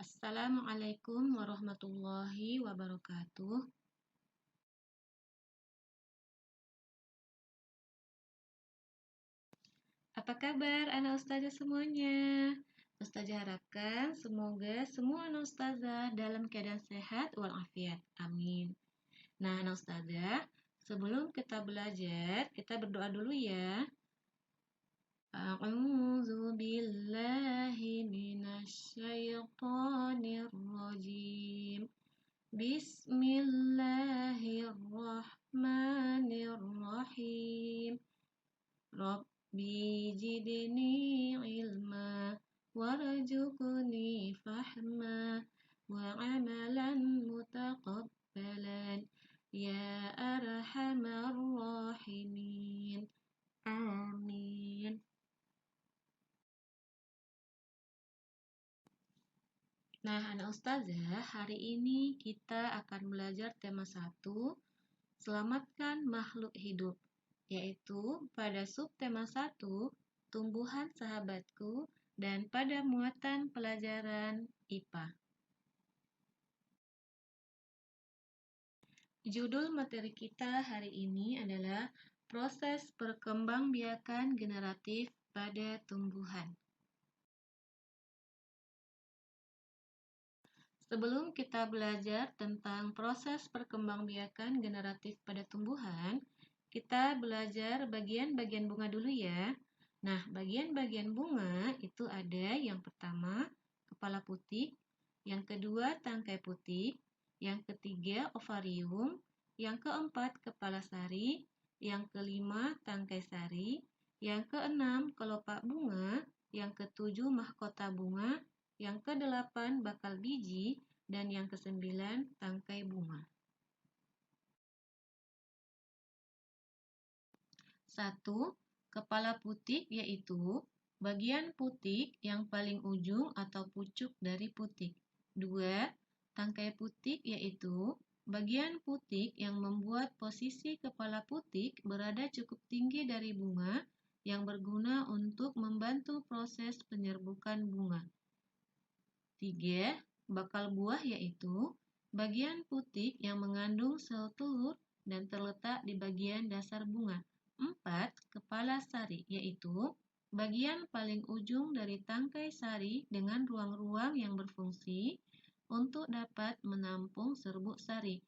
Assalamualaikum warahmatullahi wabarakatuh. Apa kabar anak ustazah semuanya? Ustazah harapkan semoga semua anak ustazah dalam keadaan sehat walafiat. Amin. Nah, anak ustazah, sebelum kita belajar, kita berdoa dulu ya. A'udzu billahi minasy syaithanir rajim. Bismillahirrahmanirrahim. Rabbi zidni ilma warzuqni fahma wa amalan mutaqabbalan ya arhamar rahimin. Amin. Nah, anak ustazah, hari ini kita akan belajar tema 1, selamatkan makhluk hidup, yaitu pada subtema 1, tumbuhan sahabatku, dan pada muatan pelajaran IPA. Judul materi kita hari ini adalah proses perkembangbiakan generatif pada tumbuhan. Sebelum kita belajar tentang proses perkembangbiakan generatif pada tumbuhan, kita belajar bagian-bagian bunga dulu ya. Nah, bagian-bagian bunga itu ada yang pertama, kepala putih, yang kedua, tangkai putih, yang ketiga, ovarium, yang keempat, kepala sari, yang kelima, tangkai sari, yang keenam, kelopak bunga, yang ketujuh, mahkota bunga, yang kedelapan, bakal biji, dan yang kesembilan, tangkai bunga. 1. Kepala putik yaitu bagian putik yang paling ujung atau pucuk dari putik. 2. Tangkai putik yaitu bagian putik yang membuat posisi kepala putik berada cukup tinggi dari bunga yang berguna untuk membantu proses penyerbukan bunga. 3. Bakal buah yaitu bagian putik yang mengandung sel telur dan terletak di bagian dasar bunga. 4. Kepala sari yaitu bagian paling ujung dari tangkai sari dengan ruang-ruang yang berfungsi untuk dapat menampung serbuk sari.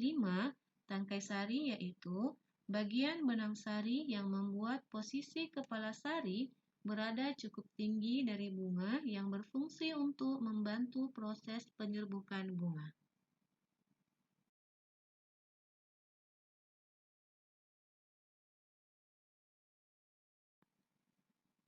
5. Tangkai sari yaitu bagian benang sari yang membuat posisi kepala sari berada cukup tinggi dari bunga yang berfungsi untuk membantu proses penyerbukan bunga.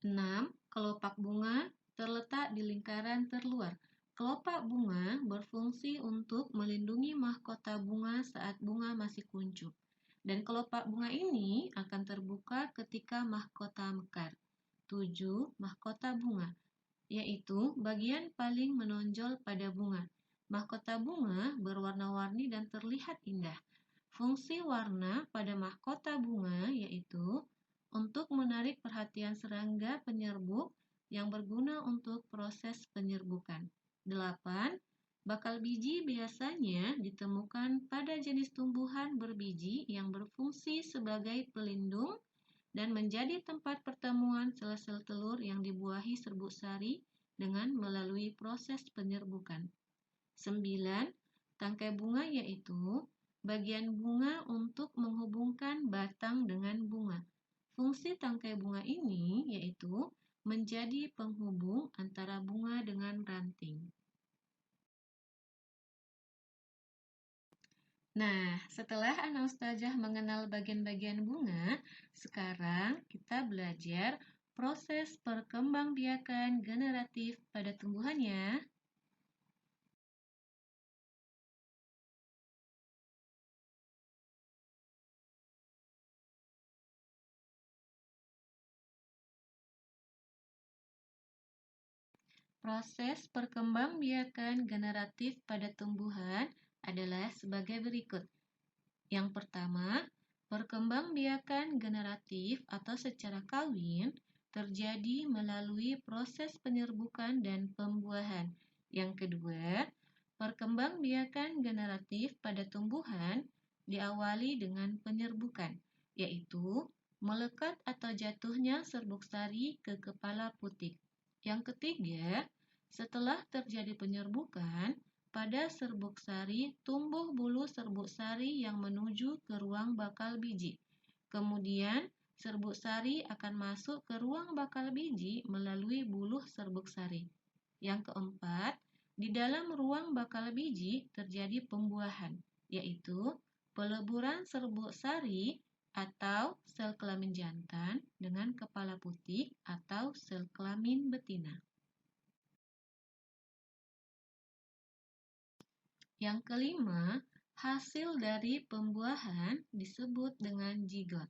6. Kelopak bunga terletak di lingkaran terluar. Kelopak bunga berfungsi untuk melindungi mahkota bunga saat bunga masih kuncup. Dan kelopak bunga ini akan terbuka ketika mahkota mekar. 7. Mahkota bunga, yaitu bagian paling menonjol pada bunga. Mahkota bunga berwarna-warni dan terlihat indah. Fungsi warna pada mahkota bunga yaitu untuk menarik perhatian serangga penyerbuk yang berguna untuk proses penyerbukan. 8. Bakal biji biasanya ditemukan pada jenis tumbuhan berbiji yang berfungsi sebagai pelindung dan menjadi tempat pertemuan sel-sel telur yang dibuahi serbuk sari dengan melalui proses penyerbukan. 9. Tangkai bunga yaitu bagian bunga untuk menghubungkan batang dengan bunga. Fungsi tangkai bunga ini yaitu menjadi penghubung antara bunga dengan ranting. Nah, setelah anak ustazah mengenal bagian-bagian bunga, sekarang kita belajar proses perkembangbiakan generatif pada tumbuhan ya. Proses perkembangbiakan generatif pada tumbuhan adalah sebagai berikut. Yang pertama, perkembangbiakan generatif atau secara kawin terjadi melalui proses penyerbukan dan pembuahan. Yang kedua, perkembangbiakan generatif pada tumbuhan diawali dengan penyerbukan, yaitu melekat atau jatuhnya serbuk sari ke kepala putik. Yang ketiga, setelah terjadi penyerbukan, pada serbuk sari tumbuh bulu serbuk sari yang menuju ke ruang bakal biji. Kemudian, serbuk sari akan masuk ke ruang bakal biji melalui buluh serbuk sari. Yang keempat, di dalam ruang bakal biji terjadi pembuahan, yaitu peleburan serbuk sari atau sel kelamin jantan dengan kepala putik atau sel kelamin betina. Yang kelima, hasil dari pembuahan disebut dengan zigot.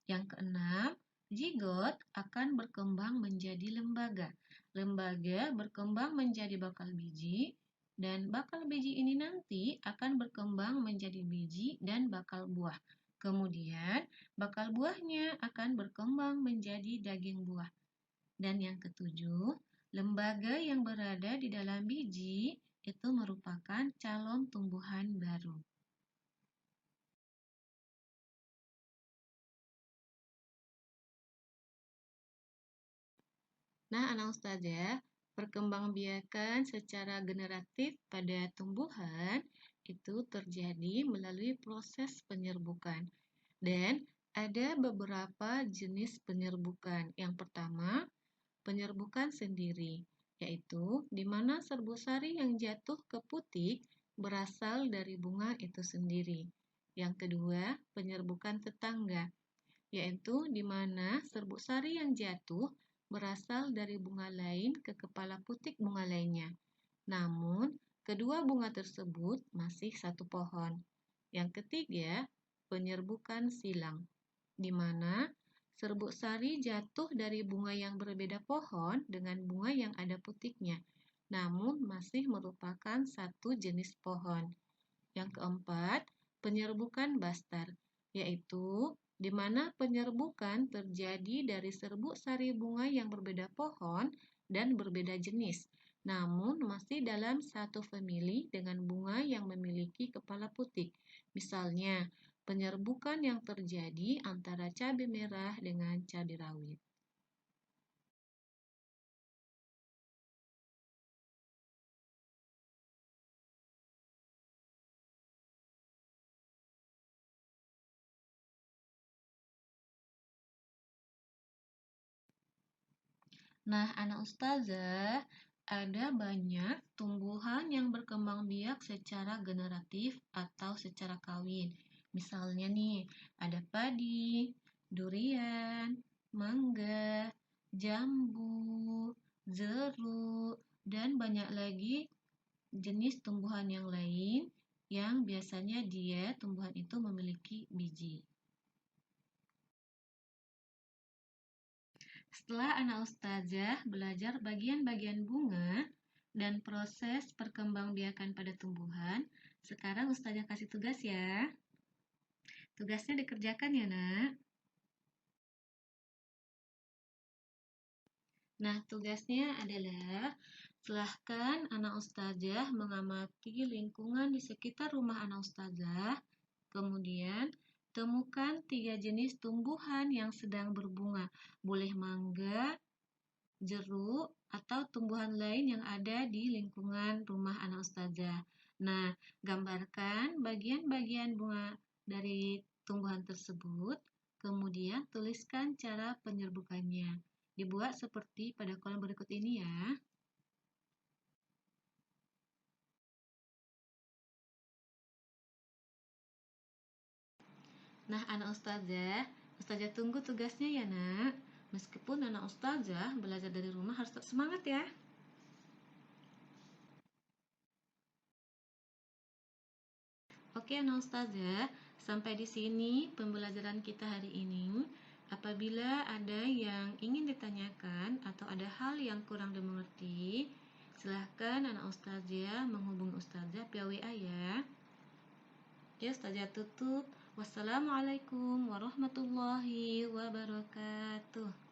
Yang keenam, zigot akan berkembang menjadi lembaga. Lembaga berkembang menjadi bakal biji, dan bakal biji ini nanti akan berkembang menjadi biji dan bakal buah. Kemudian, bakal buahnya akan berkembang menjadi daging buah. Dan yang ketujuh, lembaga yang berada di dalam biji itu merupakan calon tumbuhan baru. Nah, anak ustazah, perkembangbiakan secara generatif pada tumbuhan itu terjadi melalui proses penyerbukan. Dan ada beberapa jenis penyerbukan. Yang pertama, penyerbukan sendiri, yaitu di mana serbuk sari yang jatuh ke putik berasal dari bunga itu sendiri. Yang kedua, penyerbukan tetangga, yaitu di mana serbuk sari yang jatuh berasal dari bunga lain ke kepala putik bunga lainnya. Namun, kedua bunga tersebut masih satu pohon. Yang ketiga, penyerbukan silang, di mana serbuk sari jatuh dari bunga yang berbeda pohon dengan bunga yang ada putiknya, namun masih merupakan satu jenis pohon. Yang keempat, penyerbukan bastar, yaitu di mana penyerbukan terjadi dari serbuk sari bunga yang berbeda pohon dan berbeda jenis, namun masih dalam satu famili dengan bunga yang memiliki kepala putik. Misalnya, penyerbukan yang terjadi antara cabai merah dengan cabai rawit. Nah, anak ustazah, ada banyak tumbuhan yang berkembang biak secara generatif atau secara kawin. Misalnya nih, ada padi, durian, mangga, jambu, jeruk, dan banyak lagi jenis tumbuhan yang lain yang biasanya tumbuhan itu memiliki biji. Setelah anak ustazah belajar bagian-bagian bunga dan proses perkembangbiakan pada tumbuhan, sekarang ustazah kasih tugas ya. Tugasnya dikerjakan ya, Nak. Nah, tugasnya adalah silahkan anak ustazah mengamati lingkungan di sekitar rumah anak ustazah. Kemudian, temukan 3 jenis tumbuhan yang sedang berbunga. Boleh mangga, jeruk, atau tumbuhan lain yang ada di lingkungan rumah anak ustazah. Nah, gambarkan bagian-bagian bunga dari tumbuhan tersebut, kemudian tuliskan cara penyerbukannya. Dibuat seperti pada kolom berikut ini ya. Nah, anak ustazah, ustazah tunggu tugasnya ya, Nak. Meskipun anak ustazah belajar dari rumah harus tetap semangat ya. Oke, anak ustazah, sampai di sini pembelajaran kita hari ini. Apabila ada yang ingin ditanyakan atau ada hal yang kurang dimengerti, silahkan anak ustazah menghubungi ustazah via WA ya. Ya, ustazah tutup. Wassalamualaikum warahmatullahi wabarakatuh.